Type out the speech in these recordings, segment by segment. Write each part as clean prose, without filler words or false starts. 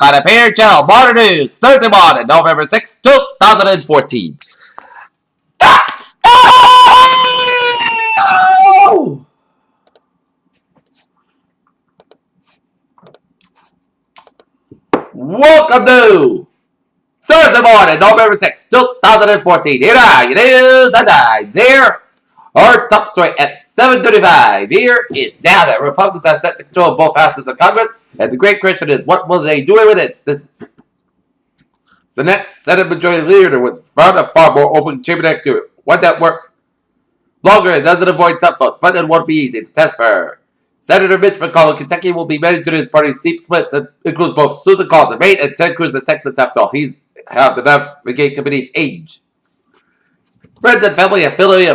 live on a pair channel. Modern News, Thursday morning, November 6, 2014. Welcome to Thursday morning, November 6, 2014. Here are your news headlines. Here, our top story at 7:35. Here is now that Republicans are set to control both houses of Congress, and the great question is, what will they do with it? The next Senate Majority Leader was found a far more open chamber next year. One that works longer and doesn't avoid tough votes, but it won't be easy to test for her. Senator Mitch McConnell of Kentucky will be managed to his party's deep splits and includes both Susan Collins of Maine and Ted Cruz of Texas after all. He's had the Navigate Committee age. Friends and family of Philly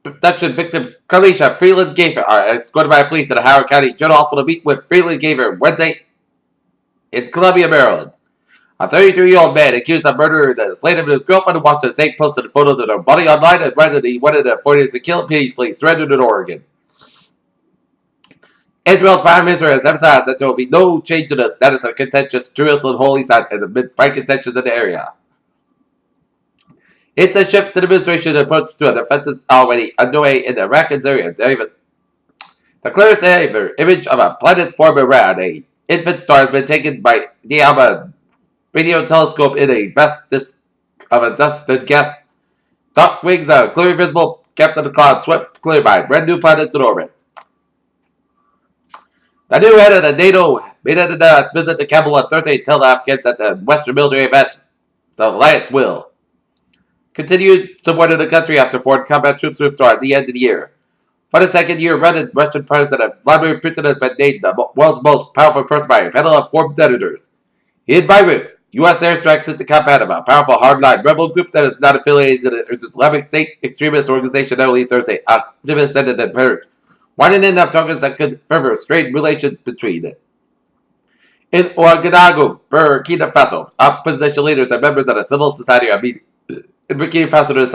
abduction victim Carlisha Freeland Gaver are escorted by police to the Howard County General Hospital to meet with Freeland Gaver Wednesday in Columbia, Maryland. A 33-year-old man accused of murder the slave of his girlfriend in Washington State posted photos of her body online and read that he wanted the 40s to kill police surrendered in Oregon. Israel's Prime Minister has emphasized that there will be no change to the status of contentious Jerusalem holy site as amidst fighting tensions in the area. It's a shift to the administration's approach to a defense already underway in the Iraq and Syria. The clearest ever image of a planet forming around an infant star has been taken by the Alba radio telescope in a vast disk of a dusted gas. Dark wings are clearly visible, caps of the cloud swept clear by brand new planets in orbit. The new head of the NATO made it its visit to Kabul on Thursday to tell the Afghans that the Western military event, the alliance will continue support of the country after foreign combat troops withdraw at the end of the year. For the second year running, Russian President Vladimir Putin has been named the world's most powerful person by a panel of Forbes senators. In Beirut, U.S. airstrikes into combat of a powerful hardline rebel group that is not affiliated to the Islamic State extremist organization early Thursday. Activists said it had heard warning enough targets that could further strain relations between it. In Ouagadougou, Burkina Faso, opposition leaders and members of the civil society are meeting in Burkina Faso to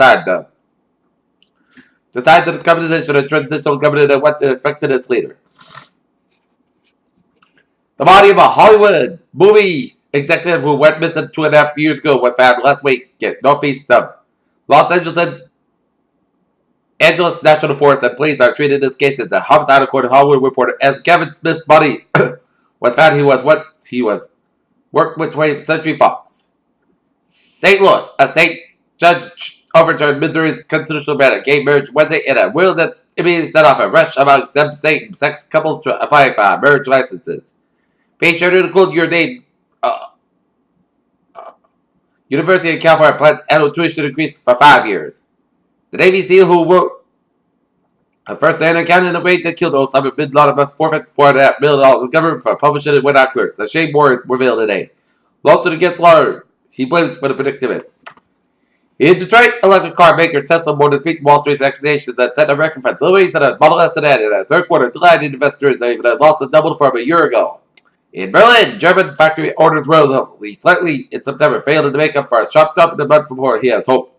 decide the composition of a transitional government and what to expect in its leader. The body of a Hollywood movie executive who went missing 2.5 years ago was found last week at northeast of Los Angeles National Forest and police are treating this case as a homicide, according to Hollywood Reporter. As Kevin Smith's body was found, he was worked with 20th Century Fox. St. Louis, a state judge overturned Missouri's constitutional ban on gay marriage Wednesday in a ruling that immediately set off a rush among same-sex couples to apply for marriage licenses. Be sure to include your name. University of California plans annual tuition increase for 5 years. The Navy SEAL who wrote a first hand account in the way that killed Osama bin Laden must forfeit $4.5 million in government for publishing it without clearance. The Shane Moore revealed today. Lawsuit against Lauder. He blamed for the predicament. In Detroit, electric car maker Tesla Motors beat Wall Street's accusations that set a record for deliveries of a Model S sedan in the third quarter, delighting investors even as losses doubled from a year ago. In Berlin, German factory orders rose only slightly in September, failing to make up for a sharp drop in the month before he has hoped.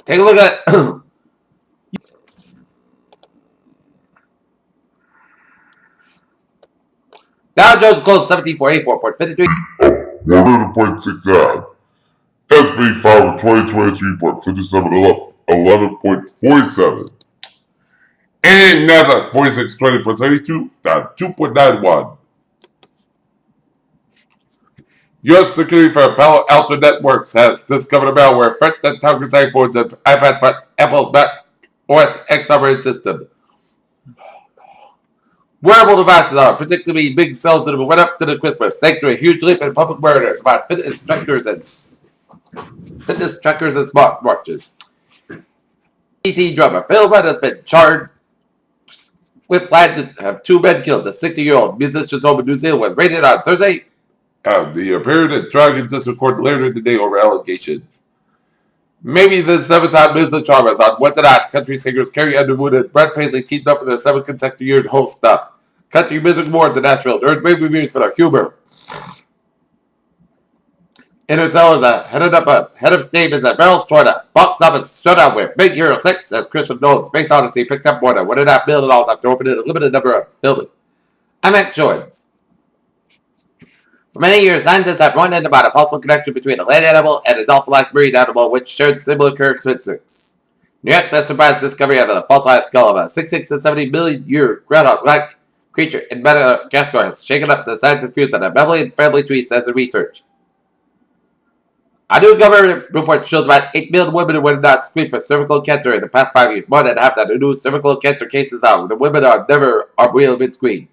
Take a look at Dow Jones closed 17,484.53. 100.6 S&P 523.57 up 11.47. And NASDAQ 4620.72 down 2.91. U.S. Security firm Palo Alto Networks has discovered a malware threat that targets iPhones and iPads for Apple's Mac OS X operating system. Wearable devices are particularly big sales that went up to the Christmas thanks to a huge leap in public awareness about fitness trackers and smartwatches. DC drummer Phil Rudd has been charged with plan to have 2 men killed. The 60-year-old musician's home in New Zealand was raided on Thursday. The appeared in Dragon District Court later in the day over allegations. Maybe the 7-time business charmers on What the Not country singers Carrie Underwood and Brett Paisley teamed up for their 7th consecutive year to host the Country Music Awards in Nashville. Earned rave reviews for their humor. Interstellar is head of statements at Merrill's toward a box office showdown with Big Hero 6 as Christopher Nolan's Space Odyssey picked up more than $1.5 million after opening a limited number of filming. I'm at Jordan's. For many years, scientists have wondered about a possible connection between a land animal and a dolphin-like marine animal which shared similar characteristics. New York has surprised the discovery of a fossilized skull of a 66 to 70 million year groundhog-like creature in Madagascar has shaken up the scientists' views that a mammalian family tree says in research. A new government report shows about 8 million women were not screened for cervical cancer in the past 5 years. More than half of the new cervical cancer cases are the women are never been screened.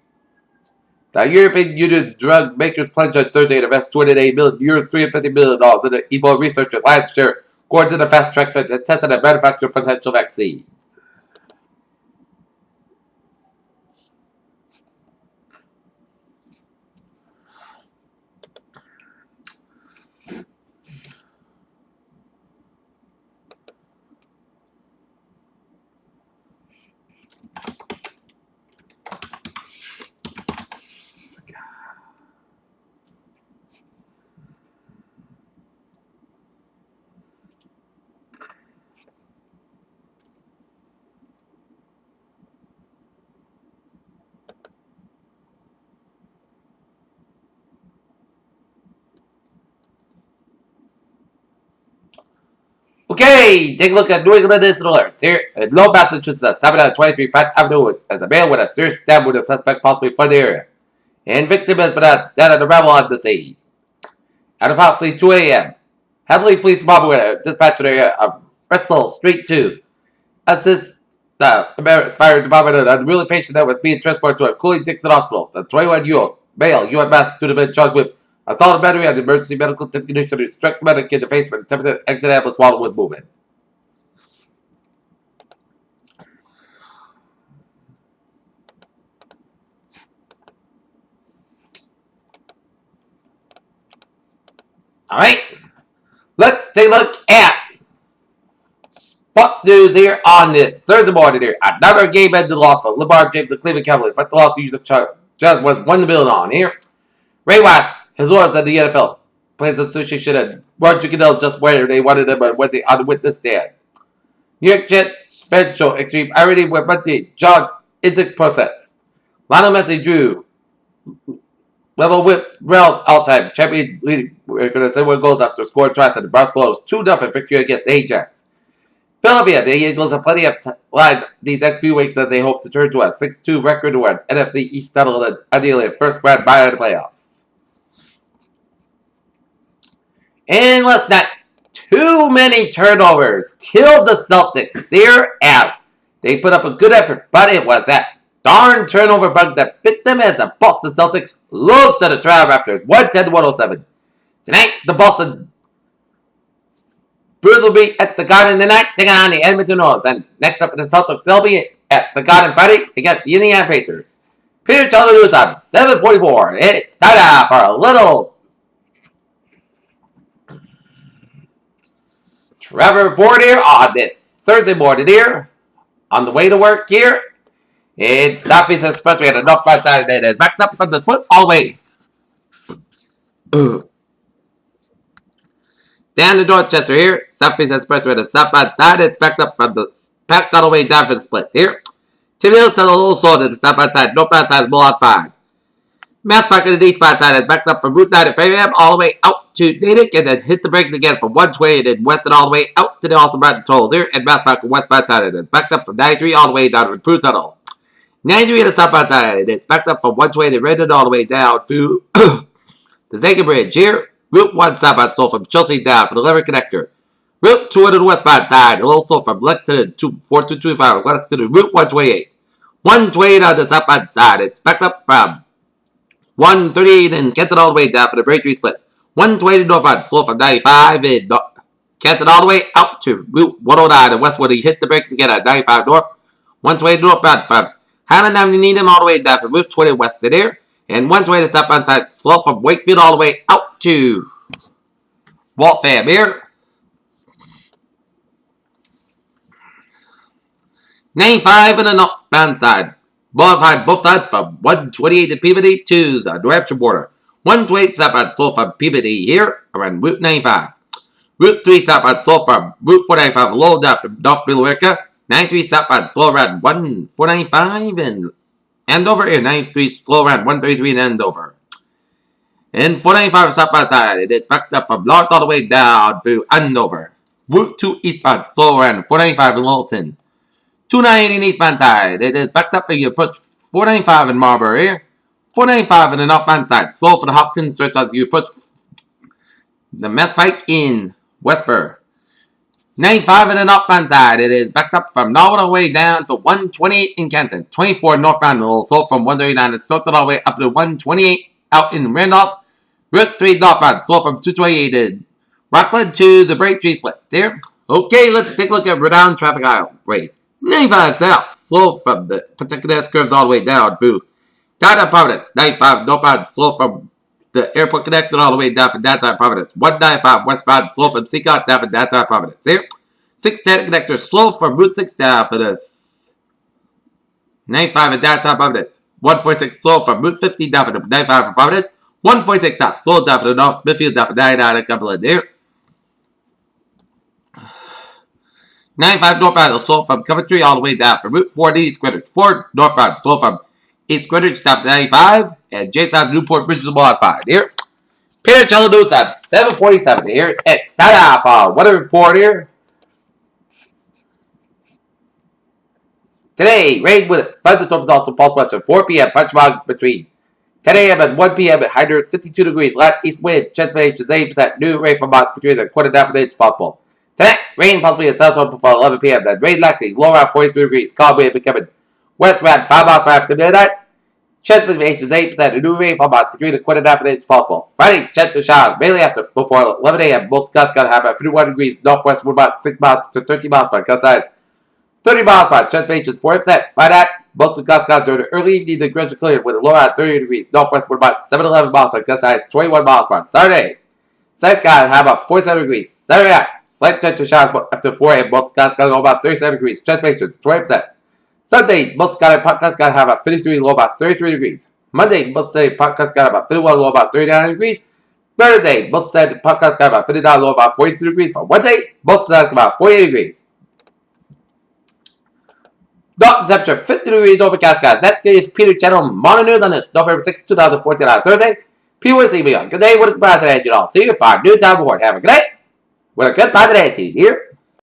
The European Union drug makers pledged on Thursday to invest €28 million, $350 million into Ebola research with lion's share going to the fast track to test and manufacture potential vaccines. Okay, take a look at New England Instant Alerts. Here in Lowell, Massachusetts, 723 Pratt Avenue, as a man with a serious stab wound, a suspect possibly from the area. And victim has been at stand at the rebel on the scene. At approximately 2 a.m., Heavily Police Department dispatched an area of Retzel Street 2. Assist the American Fire Department and an unruly patient that was being transported to a Cooley-Dixon Hospital. The 21-year-old male U.S. Massachusetts man charged with assault and battery on the emergency medical technician who struck the medic in the face when attempted to exit ambulance while it was moving. Alright, let's take a look at Fox News here on this Thursday morning here. Another game ended loss for LeBron James and Cleveland Cavaliers, but the loss to use the Jazz was $1 million on here. Ray West, his lawyers at the NFL Players Association, and Roger Goodell just where they wanted him on Wednesday on the witness stand. New York Jets fans show extreme irony when Monday John Idzik protest. Lionel Messi drew level with Real's all-time champion leading. We're going to say what goals after scoring twice at the Barcelona's 2-0 victory against Ajax. Philadelphia, the Eagles have plenty of time these next few weeks as they hope to turn to a 6-2 record to an NFC East title and ideally a first round bye in the playoffs. And let's not too many turnovers killed the Celtics here as they put up a good effort, but it was that darn turnover bug that bit them as the Boston Celtics lose to the Toronto Raptors 110-107. Tonight, the Boston Bruins will be at the Garden tonight, taking on the Edmonton Oilers. And next up for the Celtics, they'll be at the Garden Friday against the Indiana Pacers. Peter Charlie News on 7:44. It's time for a little Trevor report here on this Thursday morning here. On the way to work here, it's Southeast Expressway at the northbound side today. It's backed up from the split all the way down to Dorchester here. Southeast Expressway at the southbound side. It's backed up from the packed all the way down for the split here. Tim Hill to the little sword at the southbound side. Northbound side is Mulot 5. Mass Park at the eastbound side is backed up from Route 9 at Framingham all the way out to Natick and then hit the brakes again from 120 and then west and all the way out to the Austin Mountain Tolls here. And Mass Park on westbound side and it's backed up from 93 all the way down to the Prue Tunnel. 93 at the southbound side and it's backed up from 120 and Redden all the way down to the Zagan Bridge here. Route 1 southbound slow from Chelsea down for the Lever Connector. Route 2 to the westbound side, a little slow from Lexington to 4225 Lexington, Route 128. 128 on the southbound side, it's backed up from 138 and Kenton all the way down for the Braintree split. 120 northbound slow from 95 in Canton all the way out to Route 109 in Westwood. He hit the brakes again at 95 North. 120 northbound from Highland Avenue, Needham, all the way down from Route 20 west of there. And 120 to stop on side, slow from Wakefield all the way out to Waltham here. 95 in the northbound side. Modified both sides from 128 in Peabody to the New Hampshire border. 128 southbound slow from Peabody here around Route 95. Route 3 southbound slow from Route 495 low down from North Billerica. 93 southbound slow around 495 in Andover. Here 93 slow around 133 in Andover. And 495 southbound side, it is backed up from Lawrence all the way down to Andover. Route 2 eastbound slow around 495 in Littleton. 298 in eastbound side, it is backed up and you approach 495 in Marlborough here. 495 in the northbound side, slow for the Hopkins stretch as you approach the Mass Pike in Westboro. 95 in the northbound side, it is backed up from Norwood all the way down to 128 in Canton. 24 northbound, a little slow from 139, it's sorted all the way up to 128 out in Randolph. Route 3 northbound, slow from 228 in Rockland to the Braintree split there. Okay, let's take a look at Rhode traffic highways. 95 south, slow from the Pawtucket curves all the way down to downtown Providence. 95 northbound, slow from the airport connected all the way down from downtown Providence. 195 westbound, slow from Seacott down from downtown Providence here. 610 connector, slow from Route 6 down for this 95 in downtown Providence. 146 slow from Route 50 down for the 95 in Providence. 146 south, slow down for the North Smithfield down for 99 in Cumberland there. 95 northbound, slow from Coventry all the way down from Route 4 to East Greenwich. 4 northbound, slow from East Greenwich down to 95. And Jamestown Newport Bridges modified here. Peter Cello News at 747 here. It's time for weather report here. Today, rain with thunderstorms also possible after 4 p.m. Punch log between 10 a.m. and 1 p.m. at high near 52 degrees. Light east wind, chance of is 80%. New rain from months between the quarter and half of an inch possible. Tonight, rain possibly a thunderstorm before 11 p.m. Then rain likely, low around 43 degrees. Calm wind becoming west around 5 miles per hour after midnight. Chance of is 80%. New rain from months between the quarter and half of an inch possible. Friday, chance of showers mainly after before 11 a.m. Most gusts gonna have at 51 degrees. Northwest wind about 6 miles to 13 miles per gust size. 30 miles per hour. Chance of is 40%. Friday, most of the gusts got during the early evening. The ground cleared with a low at 30 degrees. Northwest wind about 7 to 11 miles per gust size. 21 miles per hour. Saturday, sunny skies have about 47 degrees. Saturday night, slight chance of showers after 4 a.m. Most skies got to go about 37 degrees. Chance of 20%. Sunday, most skies got to have about 53, low about 33 degrees. Monday, most sunny podcast got about 51, low about 39 degrees. Thursday, most sunny podcast got about 59, low about 42 degrees. For Wednesday, most sunny about 48 degrees. Dark temperature 50 degrees overcast skies. Next is Peter Channel Morning News on this November 6, 2014 on Thursday. P1 see me on. Good day with the president, you all. See you for a new time report. Have a good day with a good positive attitude here.